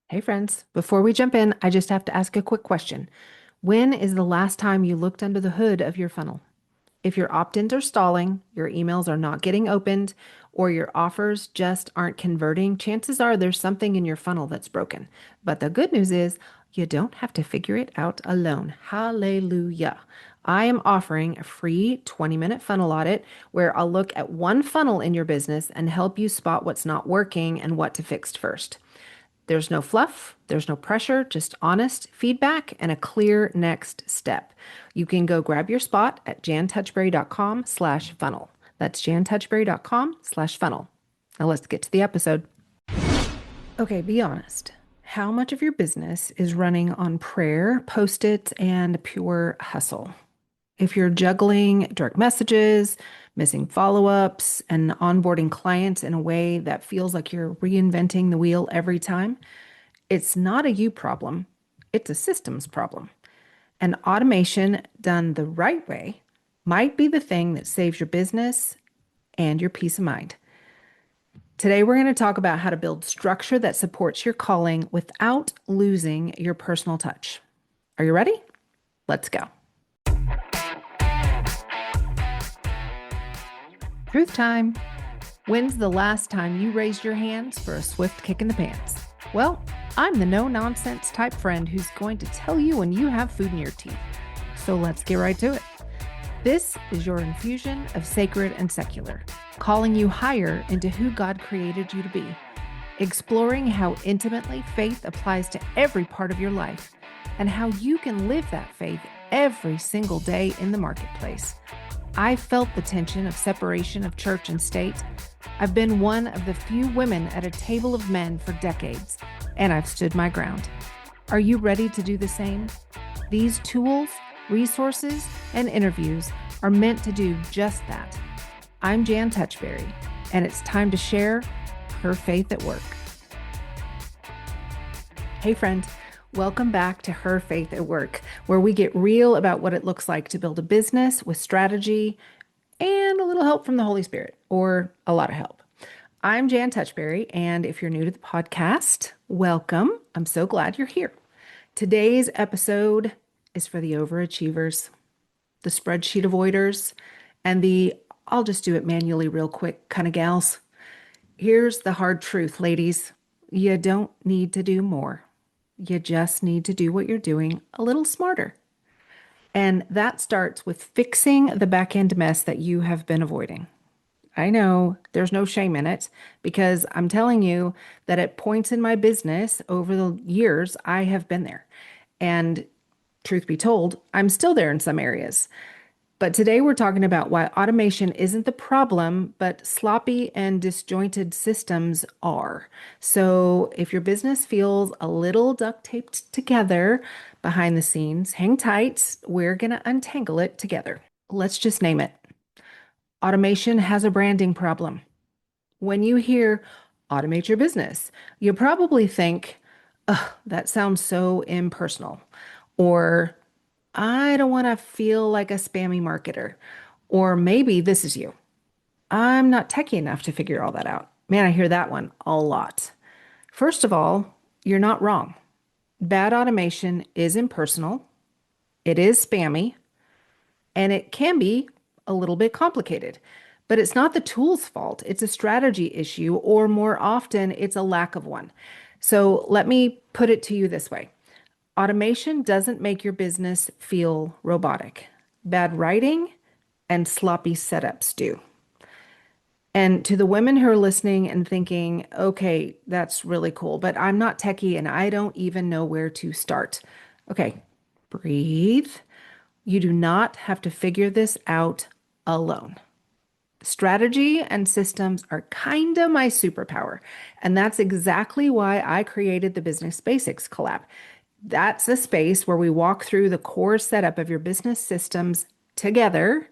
Hey friends, before we jump in, I just have to ask a quick question. When is the last time you looked under the hood of your funnel? If your opt-ins are stalling, your emails are not getting opened, or your offers just aren't converting, chances are there's something in your funnel that's broken. But the good news is you don't have to figure it out alone. Hallelujah. I am offering a free 20-minute funnel audit where I'll look at one funnel in your business and help you spot what's not working and what to fix first. There's no fluff, there's no pressure, just honest feedback and a clear next step. You can go grab your spot at jantouchberry.com/funnel. That's jantouchberry.com/funnel. Now let's get to the episode. Okay, be honest. How much of your business is running on prayer, post-its, and pure hustle? If you're juggling direct messages, missing follow-ups, and onboarding clients in a way that feels like you're reinventing the wheel every time, it's not a you problem, it's a systems problem. And automation done the right way might be the thing that saves your business and your peace of mind. Today, we're going to talk about how to build structure that supports your calling without losing your personal touch. Are you ready? Let's go. Truth time. When's the last time you raised your hands for a swift kick in the pants? Well, I'm the no-nonsense type friend who's going to tell you when you have food in your teeth. So let's get right to it. This is your infusion of sacred and secular, calling you higher into who God created you to be, exploring how intimately faith applies to every part of your life, and how you can live that faith every single day in the marketplace. I felt the tension of separation of church and state. I've been one of the few women at a table of men for decades, and I've stood my ground. Are you ready to do the same? These tools, resources, and interviews are meant to do just that. I'm Jan Touchberry, and it's time to share her faith at work. Hey friend, welcome back to Her Faith at Work, where we get real about what it looks like to build a business with strategy and a little help from the Holy Spirit, or a lot of help. I'm Jan Touchberry, and if you're new to the podcast, welcome. I'm so glad you're here. Today's episode is for the overachievers, the spreadsheet avoiders, and the I'll just do it manually real quick kind of gals. Here's the hard truth, ladies. You don't need to do more. You just need to do what you're doing a little smarter. And that starts with fixing the back end mess that you have been avoiding. I know there's no shame in it because I'm telling you that at points in my business over the years, I have been there. And truth be told, I'm still there in some areas. But today we're talking about why automation isn't the problem, but sloppy and disjointed systems are. So if your business feels a little duct taped together behind the scenes, hang tight. We're going to untangle it together. Let's just name it. Automation has a branding problem. When you hear automate your business, you probably think, ugh, that sounds so impersonal. Or I don't want to feel like a spammy marketer. Or maybe this is you. I'm not techie enough to figure all that out. Man, I hear that one a lot. First of all, you're not wrong. Bad automation is impersonal, it is spammy, and it can be a little bit complicated. But it's not the tool's fault. It's a strategy issue, or more often, it's a lack of one. So let me put it to you this way. Automation doesn't make your business feel robotic. Bad writing and sloppy setups do. And to the women who are listening and thinking, okay, that's really cool, but I'm not techie and I don't even know where to start. Okay, breathe. You do not have to figure this out alone. Strategy and systems are kind of my superpower. And that's exactly why I created the Business Basics Collab. That's a space where we walk through the core setup of your business systems together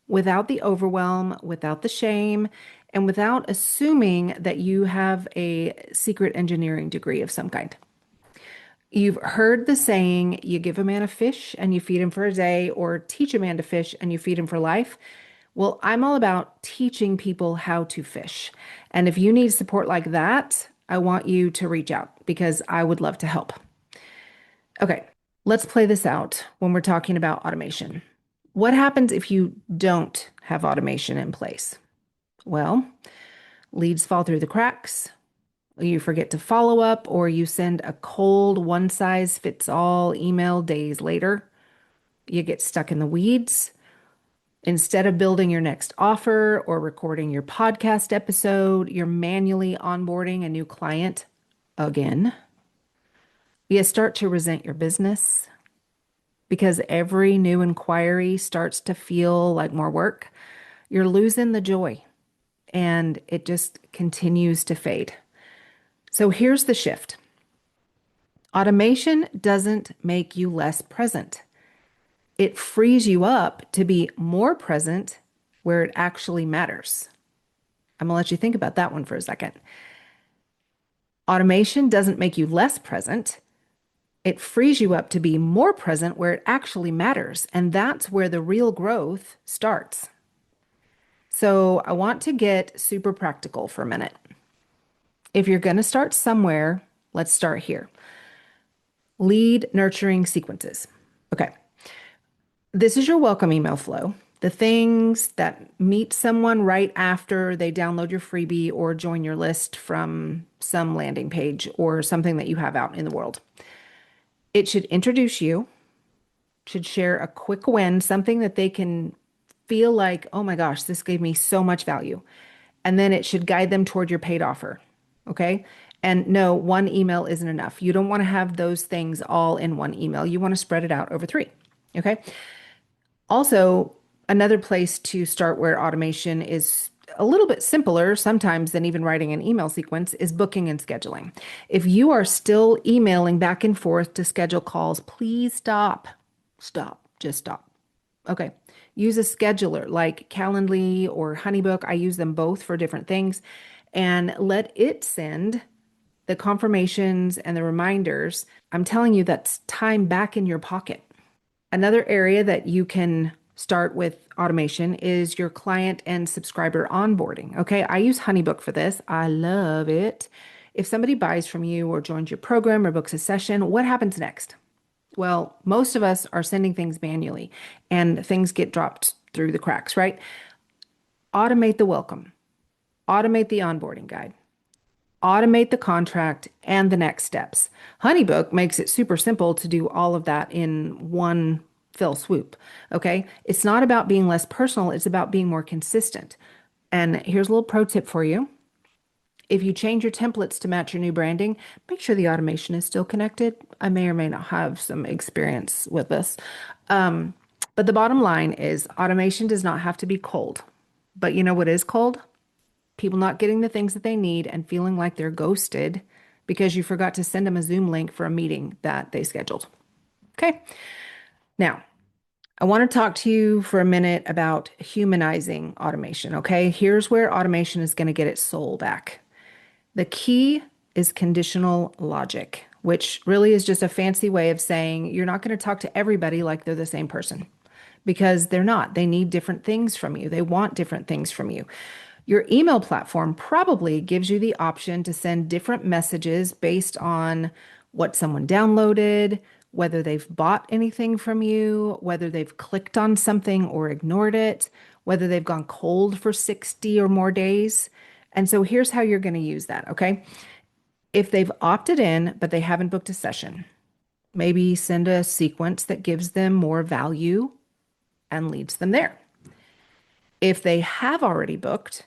without the overwhelm, without the shame, and without assuming that you have a secret engineering degree of some kind. You've heard the saying, you give a man a fish and you feed him for a day, or teach a man to fish and you feed him for life. Well, I'm all about teaching people how to fish. And if you need support like that, I want you to reach out because I would love to help. Okay, let's play this out when we're talking about automation. What happens if you don't have automation in place? Well, leads fall through the cracks, you forget to follow up, or you send a cold, one size fits all email days later. You get stuck in the weeds. Instead of building your next offer or recording your podcast episode, you're manually onboarding a new client again. You start to resent your business because every new inquiry starts to feel like more work. You're losing the joy and it just continues to fade. So here's the shift. Automation doesn't make you less present. It frees you up to be more present where it actually matters. I'm going to let you think about that one for a second. Automation doesn't make you less present. It frees you up to be more present where it actually matters. And that's where the real growth starts. So I want to get super practical for a minute. If you're going to start somewhere, let's start here. Lead nurturing sequences. Okay. This is your welcome email flow. The things that meet someone right after they download your freebie or join your list from some landing page or something that you have out in the world. It should introduce you, should share a quick win, something that they can feel like, oh my gosh, this gave me so much value. And then it should guide them toward your paid offer. Okay. And no, one email isn't enough. You don't want to have those things all in one email. You want to spread it out over 3. Okay. Also, another place to start where automation is a little bit simpler sometimes than even writing an email sequence is booking and scheduling. If you are still emailing back and forth to schedule calls, please stop. Stop. Just stop. Okay. Use a scheduler like Calendly or Honeybook. I use them both for different things and let it send the confirmations and the reminders. I'm telling you, that's time back in your pocket. Another area that you can start with automation is your client and subscriber onboarding. Okay, I use Honeybook for this. I love it. If somebody buys from you or joins your program or books a session, what happens next? Well, most of us are sending things manually and things get dropped through the cracks, right? Automate the welcome, automate the onboarding guide, automate the contract and the next steps. Honeybook makes it super simple to do all of that in one fell swoop. Okay. It's not about being less personal. It's about being more consistent. And here's a little pro tip for you. If you change your templates to match your new branding, make sure the automation is still connected. I may or may not have some experience with this. But the bottom line is automation does not have to be cold. But you know what is cold? People not getting the things that they need and feeling like they're ghosted because you forgot to send them a Zoom link for a meeting that they scheduled. Okay. Now, I want to talk to you for a minute about humanizing automation. Okay. Here's where automation is going to get its soul back. The key is conditional logic, which really is just a fancy way of saying you're not going to talk to everybody like they're the same person because they're not. They need different things from you. They want different things from you. Your email platform probably gives you the option to send different messages based on what someone downloaded, whether they've bought anything from you, whether they've clicked on something or ignored it, whether they've gone cold for 60 or more days. And so here's how you're going to use that, okay? If they've opted in, but they haven't booked a session, maybe send a sequence that gives them more value and leads them there. If they have already booked,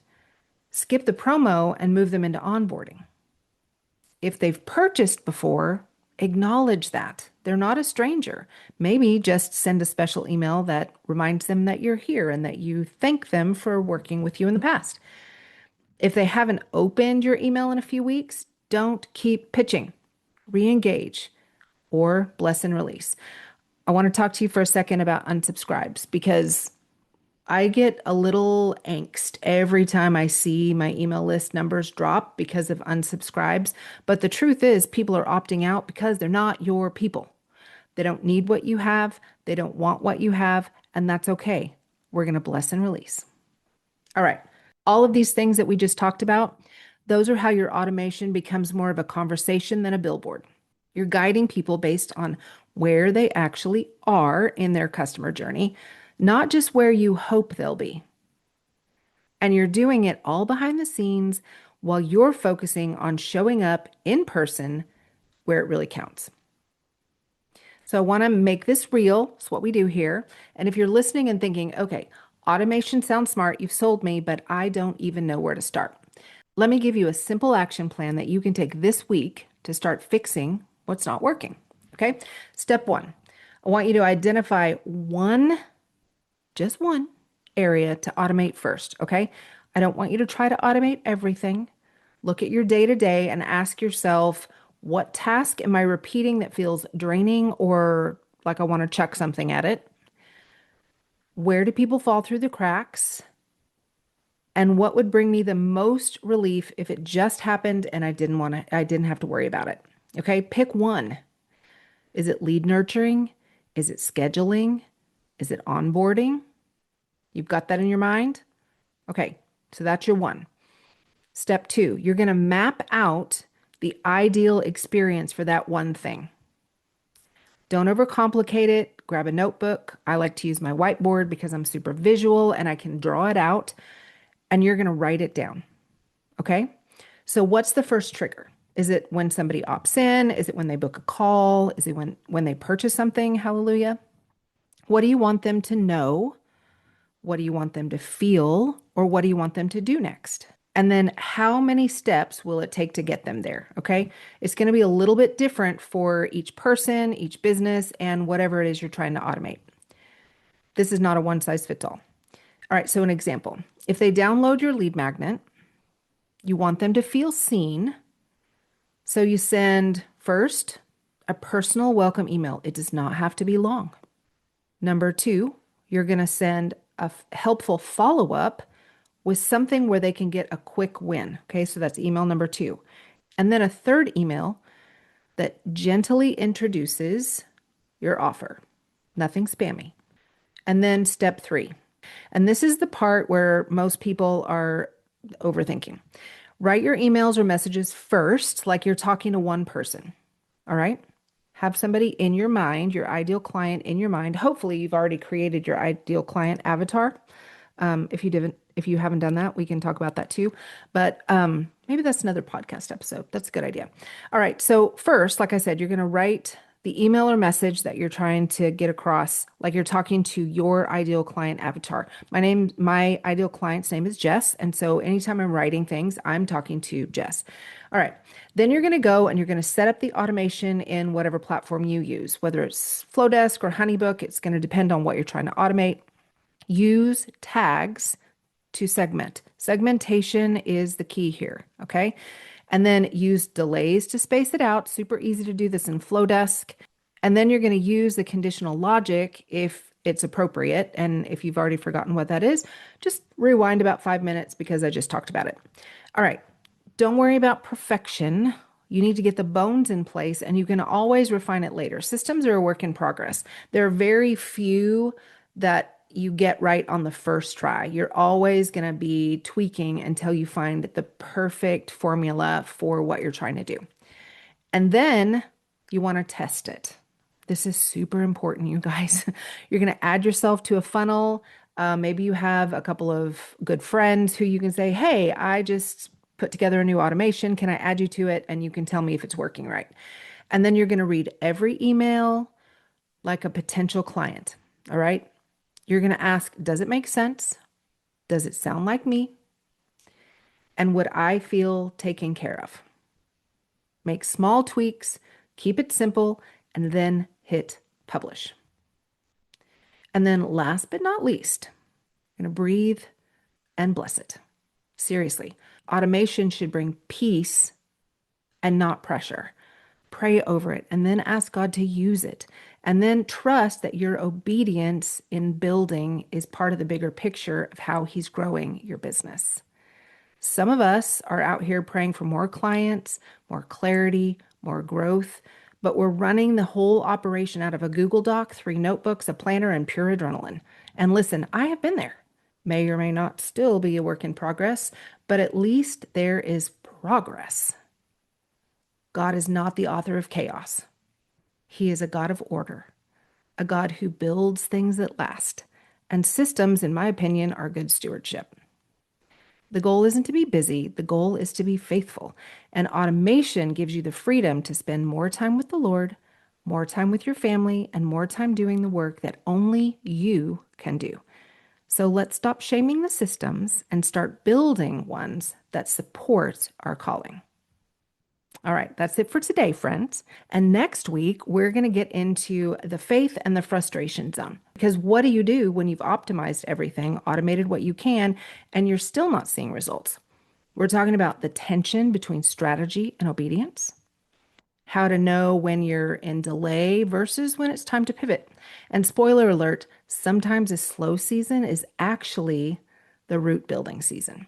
skip the promo and move them into onboarding. If they've purchased before, acknowledge that. They're not a stranger. Maybe just send a special email that reminds them that you're here and that you thank them for working with you in the past. If they haven't opened your email in a few weeks, don't keep pitching. Re-engage or bless and release. I want to talk to you for a second about unsubscribes because I get a little angst every time I see my email list numbers drop because of unsubscribes. But the truth is, people are opting out because they're not your people. They don't need what you have. They don't want what you have. And that's okay. We're going to bless and release. All right. All of these things that we just talked about, Those are how your automation becomes more of a conversation than a billboard. You're guiding people based on where they actually are in their customer journey, not just where you hope they'll be. And you're doing it all behind the scenes while you're focusing on showing up in person where it really counts. So I want to make this real. It's what we do here. And if you're listening and thinking, okay, automation sounds smart, you've sold me, but I don't even know where to start. Let me give you a simple action plan that you can take this week to start fixing what's not working. Okay. Step one, I want you to identify just one area to automate first. Okay. I don't want you to try to automate everything. Look at your day to day and ask yourself, what task am I repeating that feels draining or like I want to chuck something at it? Where do people fall through the cracks? And what would bring me the most relief if it just happened and I didn't have to worry about it. Okay, pick one. Is it lead nurturing? Is it scheduling? Is it onboarding? You've got that in your mind? Okay, so that's your one. Step two, you're going to map out the ideal experience for that one thing. Don't overcomplicate it. Grab a notebook. I like to use my whiteboard because I'm super visual and I can draw it out, and you're going to write it down. Okay. So what's the first trigger? Is it when somebody opts in? Is it when they book a call? Is it when they purchase something? Hallelujah. What do you want them to know? What do you want them to feel? Or what do you want them to do next? And then how many steps will it take to get them there? Okay. It's going to be a little bit different for each person, each business, and whatever it is you're trying to automate. This is not a one size fits all. All right. So, an example, if they download your lead magnet, you want them to feel seen. So, you send first a personal welcome email. It does not have to be long. Number two, you're going to send a helpful follow up with something where they can get a quick win. Okay, so that's email number two. And then a third email that gently introduces your offer. Nothing spammy. And then step three. And this is the part where most people are overthinking. Write your emails or messages first, like you're talking to one person. All right. Have somebody in your mind, your ideal client in your mind. Hopefully, you've already created your ideal client avatar. If you haven't done that, we can talk about that too. But maybe that's another podcast episode. That's a good idea. All right. So first, like I said, you're going to write the email or message that you're trying to get across, like you're talking to your ideal client avatar. My ideal client's name is Jess. And so anytime I'm writing things, I'm talking to Jess. All right. Then you're going to go and you're going to set up the automation in whatever platform you use, whether it's Flowdesk or Honeybook. It's going to depend on what you're trying to automate. Use tags to segment. Segmentation is the key here, okay? And then use delays to space it out. Super easy to do this in Flowdesk. And then you're going to use the conditional logic if it's appropriate. And if you've already forgotten what that is, just rewind about 5 minutes because I just talked about it. All right. Don't worry about perfection. You need to get the bones in place and you can always refine it later. Systems are a work in progress. There are very few that you get right on the first try. You're always going to be tweaking until you find the perfect formula for what you're trying to do. And then you want to test it. This is super important, you guys. You're going to add yourself to a funnel. Maybe you have a couple of good friends who you can say, hey, I just put together a new automation. Can I add you to it? And you can tell me if it's working right. And then you're going to read every email like a potential client. All right. You're going to ask, does it make sense? Does it sound like me? And would I feel taken care of? Make small tweaks, keep it simple, and then hit publish. And then last but not least, I'm going to breathe and bless it. Seriously, automation should bring peace and not pressure. Pray over it and then ask God to use it. And then trust that your obedience in building is part of the bigger picture of how He's growing your business. Some of us are out here praying for more clients, more clarity, more growth, but we're running the whole operation out of a Google Doc, 3 notebooks, a planner, and pure adrenaline. And listen, I have been there. May or may not still be a work in progress, but at least there is progress. God is not the author of chaos. He is a God of order, a God who builds things that last. And systems, in my opinion, are good stewardship. The goal isn't to be busy. The goal is to be faithful. And automation gives you the freedom to spend more time with the Lord, more time with your family, and more time doing the work that only you can do. So let's stop shaming the systems and start building ones that support our calling. All right, that's it for today, friends. And next week, we're going to get into the faith and the frustration zone. Because what do you do when you've optimized everything, automated what you can, and you're still not seeing results? We're talking about the tension between strategy and obedience, how to know when you're in delay versus when it's time to pivot. And spoiler alert, sometimes a slow season is actually the root building season.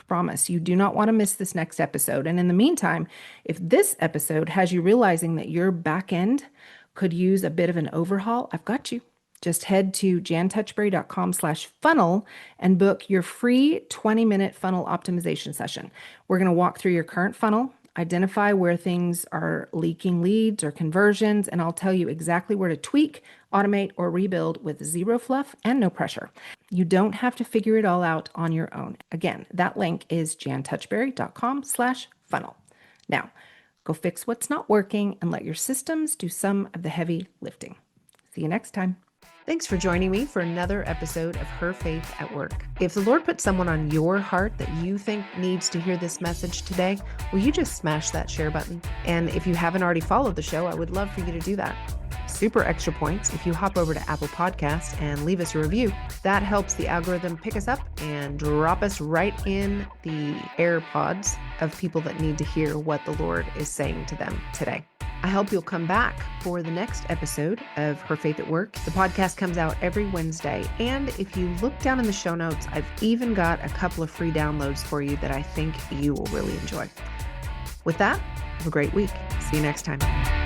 Promise you do not want to miss this next episode. And in the meantime, if this episode has you realizing that your back end could use a bit of an overhaul, I've got you. Just head to jantouchberry.com/funnel and book your free 20-minute funnel optimization session. We're going to walk through your current funnel, identify where things are leaking leads or conversions, and I'll tell you exactly where to tweak, automate, or rebuild with zero fluff and no pressure. You don't have to figure it all out on your own. Again, that link is jantouchberry.com/funnel. Now, go fix what's not working and let your systems do some of the heavy lifting. See you next time. Thanks for joining me for another episode of Her Faith at Work. If the Lord put someone on your heart that you think needs to hear this message today, will you just smash that share button? And if you haven't already followed the show, I would love for you to do that. Super extra points if you hop over to Apple Podcasts and leave us a review. That helps the algorithm pick us up and drop us right in the AirPods of people that need to hear what the Lord is saying to them today. I hope you'll come back for the next episode of Her Faith at Work. The podcast comes out every Wednesday. And if you look down in the show notes, I've even got a couple of free downloads for you that I think you will really enjoy. With that, have a great week. See you next time.